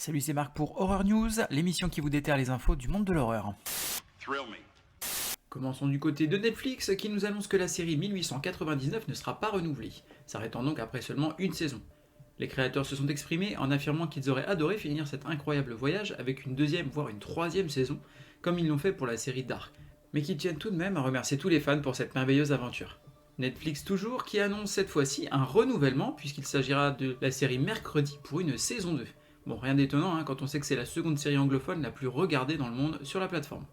Salut, c'est Marc pour Horror News, l'émission qui vous déterre les infos du monde de l'horreur. Commençons du côté de Netflix qui nous annonce que la série 1899 ne sera pas renouvelée, s'arrêtant donc après seulement une saison. Les créateurs se sont exprimés en affirmant qu'ils auraient adoré finir cet incroyable voyage avec une deuxième voire une troisième saison, comme ils l'ont fait pour la série Dark, mais qu'ils tiennent tout de même à remercier tous les fans pour cette merveilleuse aventure. Netflix toujours qui annonce cette fois-ci un renouvellement puisqu'il s'agira de la série Mercredi pour une saison 2. Bon, rien d'étonnant quand on sait que c'est la seconde série anglophone la plus regardée dans le monde sur la plateforme.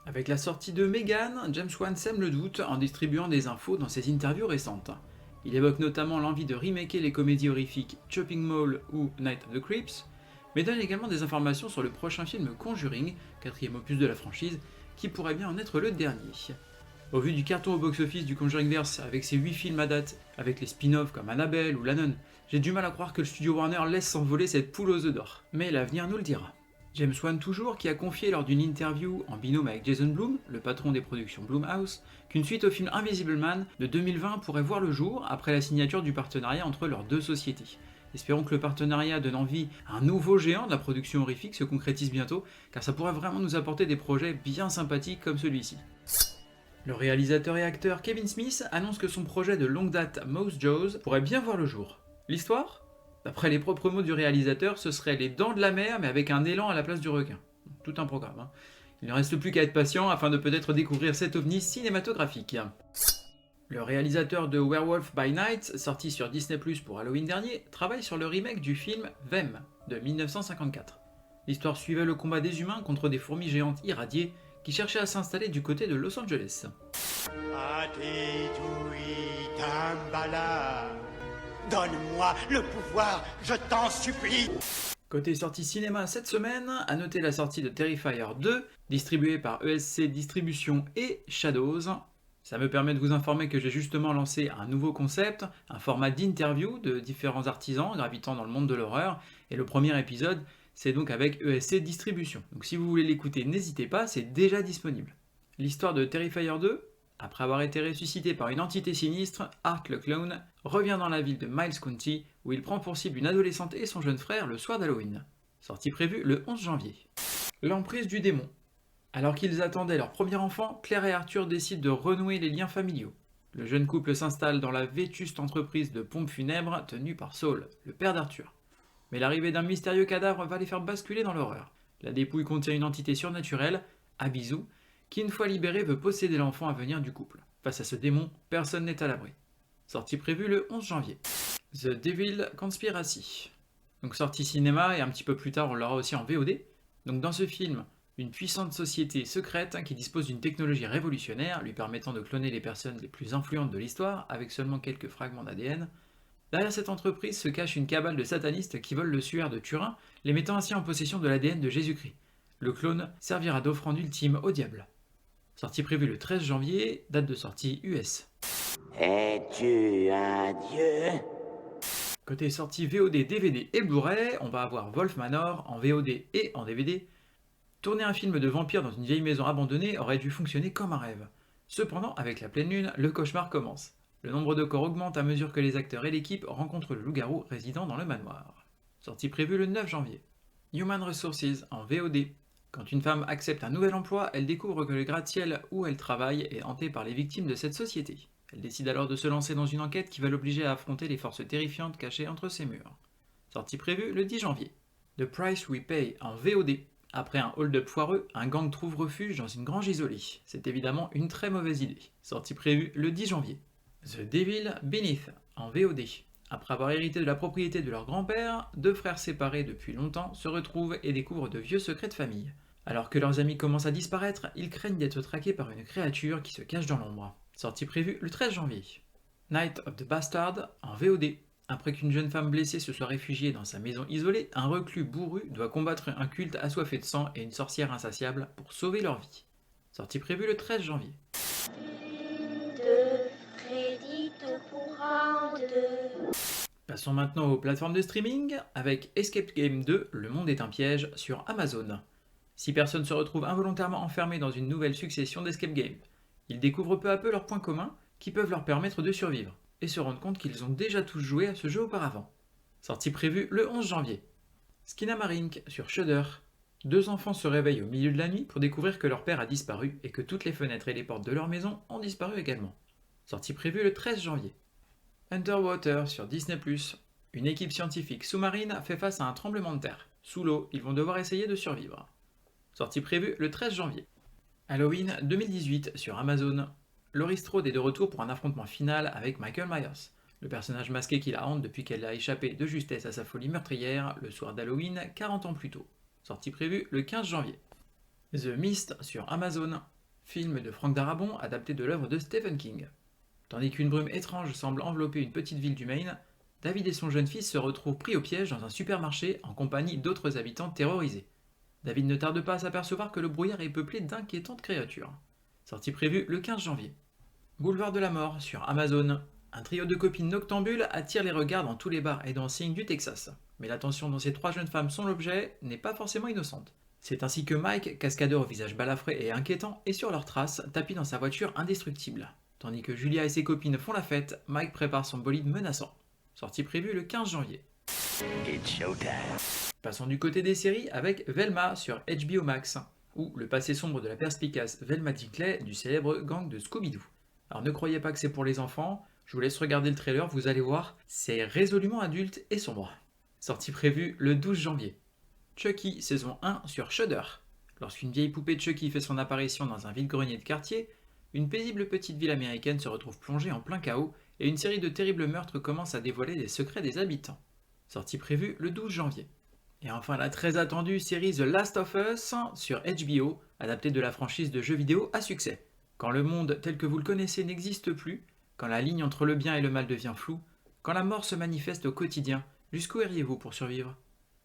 Avec la sortie de Megan, James Wan sème le doute en distribuant des infos dans ses interviews récentes. Il évoque notamment l'envie de remaker les comédies horrifiques Chopping Mall ou Night of the Creeps, mais donne également des informations sur le prochain film Conjuring, quatrième opus de la franchise, qui pourrait bien en être le dernier. Au vu du carton au box-office du Conjuringverse avec ses 8 films à date, avec les spin-offs comme Annabelle ou La Nonne, j'ai du mal à croire que le studio Warner laisse s'envoler cette poule aux œufs d'or. Mais l'avenir nous le dira. James Wan toujours, qui a confié lors d'une interview en binôme avec Jason Blum, le patron des productions Blumhouse, qu'une suite au film Invisible Man de 2020 pourrait voir le jour après la signature du partenariat entre leurs deux sociétés. Espérons que le partenariat donne envie à un nouveau géant de la production horrifique se concrétise bientôt, car ça pourrait vraiment nous apporter des projets bien sympathiques comme celui-ci. Le réalisateur et acteur Kevin Smith annonce que son projet de longue date Mouse Jaws pourrait bien voir le jour. L'histoire ? D'après les propres mots du réalisateur, ce serait les dents de la mer mais avec un élan à la place du requin. Tout un programme. Il ne reste plus qu'à être patient afin de peut-être découvrir cet ovni cinématographique. Le réalisateur de Werewolf by Night, sorti sur Disney+ pour Halloween dernier, travaille sur le remake du film Them de 1954. L'histoire suivait le combat des humains contre des fourmis géantes irradiées qui cherchaient à s'installer du côté de Los Angeles. Donne-moi le pouvoir, je t'en supplie. Côté sortie cinéma cette semaine, à noter la sortie de Terrifier 2, distribué par ESC Distribution et Shadows. Ça me permet de vous informer que j'ai justement lancé un nouveau concept, un format d'interview de différents artisans gravitant dans le monde de l'horreur, et le premier épisode, c'est donc avec ESC Distribution. Donc si vous voulez l'écouter, n'hésitez pas, c'est déjà disponible. L'histoire de Terrifier 2, après avoir été ressuscité par une entité sinistre, Art le Clown revient dans la ville de Miles County, où il prend pour cible une adolescente et son jeune frère le soir d'Halloween. Sortie prévue le 11 janvier. L'emprise du démon. Alors qu'ils attendaient leur premier enfant, Claire et Arthur décident de renouer les liens familiaux. Le jeune couple s'installe dans la vétuste entreprise de pompes funèbres tenue par Saul, le père d'Arthur. Mais l'arrivée d'un mystérieux cadavre va les faire basculer dans l'horreur. La dépouille contient une entité surnaturelle, Abizu, qui une fois libéré veut posséder l'enfant à venir du couple. Face à ce démon, personne n'est à l'abri. Sortie prévue le 11 janvier. The Devil Conspiracy. Donc sortie cinéma et un petit peu plus tard on l'aura aussi en VOD. Donc dans ce film, une puissante société secrète qui dispose d'une technologie révolutionnaire lui permettant de cloner les personnes les plus influentes de l'histoire avec seulement quelques fragments d'ADN. Derrière cette entreprise se cache une cabale de satanistes qui volent le suaire de Turin, les mettant ainsi en possession de l'ADN de Jésus-Christ. Le clone servira d'offrande ultime au diable. Sortie prévue le 13 janvier, date de sortie US. Es-tu un dieu? Côté sortie VOD, DVD et Blu-ray, on va avoir Wolf Manor en VOD et en DVD. Tourner un film de vampire dans une vieille maison abandonnée aurait dû fonctionner comme un rêve. Cependant, avec la pleine lune, le cauchemar commence. Le nombre de corps augmente à mesure que les acteurs et l'équipe rencontrent le loup-garou résidant dans le manoir. Sortie prévue le 9 janvier. Human Resources en VOD. Quand une femme accepte un nouvel emploi, elle découvre que le gratte-ciel où elle travaille est hanté par les victimes de cette société. Elle décide alors de se lancer dans une enquête qui va l'obliger à affronter les forces terrifiantes cachées entre ses murs. Sortie prévue le 10 janvier. The Price We Pay en VOD. Après un hold-up foireux, un gang trouve refuge dans une grange isolée. C'est évidemment une très mauvaise idée. Sortie prévue le 10 janvier. The Devil Beneath en VOD. Après avoir hérité de la propriété de leur grand-père, deux frères séparés depuis longtemps se retrouvent et découvrent de vieux secrets de famille. Alors que leurs amis commencent à disparaître, ils craignent d'être traqués par une créature qui se cache dans l'ombre. Sortie prévue le 13 janvier. Night of the Bastard en VOD. Après qu'une jeune femme blessée se soit réfugiée dans sa maison isolée, un reclus bourru doit combattre un culte assoiffé de sang et une sorcière insatiable pour sauver leur vie. Sortie prévue le 13 janvier. Passons maintenant aux plateformes de streaming avec Escape Game 2, Le Monde est un piège sur Amazon. 6 personnes se retrouvent involontairement enfermées dans une nouvelle succession d'escape games. Ils découvrent peu à peu leurs points communs qui peuvent leur permettre de survivre, et se rendent compte qu'ils ont déjà tous joué à ce jeu auparavant. Sortie prévue le 11 janvier. Skinamarink sur Shudder. Deux enfants se réveillent au milieu de la nuit pour découvrir que leur père a disparu et que toutes les fenêtres et les portes de leur maison ont disparu également. Sortie prévue le 13 janvier. Underwater sur Disney+. Une équipe scientifique sous-marine fait face à un tremblement de terre. Sous l'eau, ils vont devoir essayer de survivre. Sortie prévue le 13 janvier. Halloween 2018 sur Amazon. Laurie Strode est de retour pour un affrontement final avec Michael Myers, le personnage masqué qui la hante depuis qu'elle a échappé de justesse à sa folie meurtrière le soir d'Halloween 40 ans plus tôt. Sortie prévue le 15 janvier. The Mist sur Amazon. Film de Frank Darabont adapté de l'œuvre de Stephen King. Tandis qu'une brume étrange semble envelopper une petite ville du Maine, David et son jeune fils se retrouvent pris au piège dans un supermarché en compagnie d'autres habitants terrorisés. David ne tarde pas à s'apercevoir que le brouillard est peuplé d'inquiétantes créatures. Sortie prévue le 15 janvier. Boulevard de la mort sur Amazon. Un trio de copines noctambules attire les regards dans tous les bars et dancing du Texas. Mais l'attention dont ces trois jeunes femmes sont l'objet n'est pas forcément innocente. C'est ainsi que Mike, cascadeur au visage balafré et inquiétant, est sur leurs traces, tapis dans sa voiture indestructible. Tandis que Julia et ses copines font la fête, Mike prépare son bolide menaçant. Sortie prévue le 15 janvier. It's showtime. Passons du côté des séries avec Velma sur HBO Max, ou le passé sombre de la perspicace Velma Dinkley du célèbre gang de Scooby-Doo. Alors ne croyez pas que c'est pour les enfants, je vous laisse regarder le trailer, vous allez voir, c'est résolument adulte et sombre. Sortie prévue le 12 janvier. Chucky saison 1 sur Shudder. Lorsqu'une vieille poupée de Chucky fait son apparition dans un vide-grenier de quartier, une paisible petite ville américaine se retrouve plongée en plein chaos et une série de terribles meurtres commence à dévoiler les secrets des habitants. Sortie prévue le 12 janvier. Et enfin la très attendue série The Last of Us sur HBO, adaptée de la franchise de jeux vidéo à succès. Quand le monde tel que vous le connaissez n'existe plus, quand la ligne entre le bien et le mal devient floue, quand la mort se manifeste au quotidien, jusqu'où iriez-vous pour survivre ?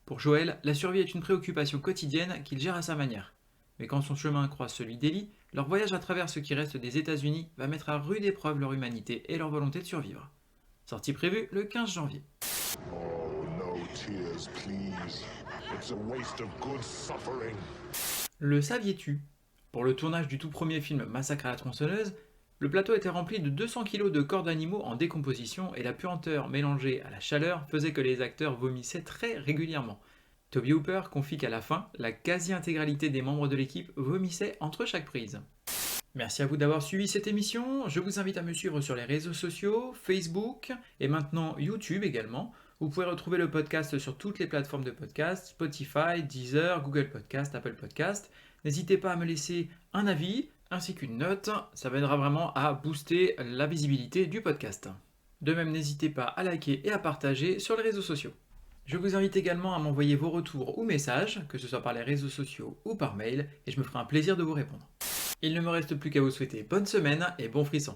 Pour Joël, la survie est une préoccupation quotidienne qu'il gère à sa manière. Mais quand son chemin croise celui d'Ellie, leur voyage à travers ce qui reste des États-Unis va mettre à rude épreuve leur humanité et leur volonté de survivre. Sortie prévue le 15 janvier. Oh, no tears, please. It's a waste of good suffering. Le saviez-tu ? Pour le tournage du tout premier film Massacre à la tronçonneuse, le plateau était rempli de 200 kg de corps d'animaux en décomposition et la puanteur mélangée à la chaleur faisait que les acteurs vomissaient très régulièrement. Toby Hooper confie qu'à la fin, la quasi-intégralité des membres de l'équipe vomissait entre chaque prise. Merci à vous d'avoir suivi cette émission, je vous invite à me suivre sur les réseaux sociaux, Facebook et maintenant YouTube également. Vous pouvez retrouver le podcast sur toutes les plateformes de podcast, Spotify, Deezer, Google Podcast, Apple Podcast. N'hésitez pas à me laisser un avis ainsi qu'une note, ça m'aidera vraiment à booster la visibilité du podcast. De même, n'hésitez pas à liker et à partager sur les réseaux sociaux. Je vous invite également à m'envoyer vos retours ou messages, que ce soit par les réseaux sociaux ou par mail, et je me ferai un plaisir de vous répondre. Il ne me reste plus qu'à vous souhaiter bonne semaine et bon frisson.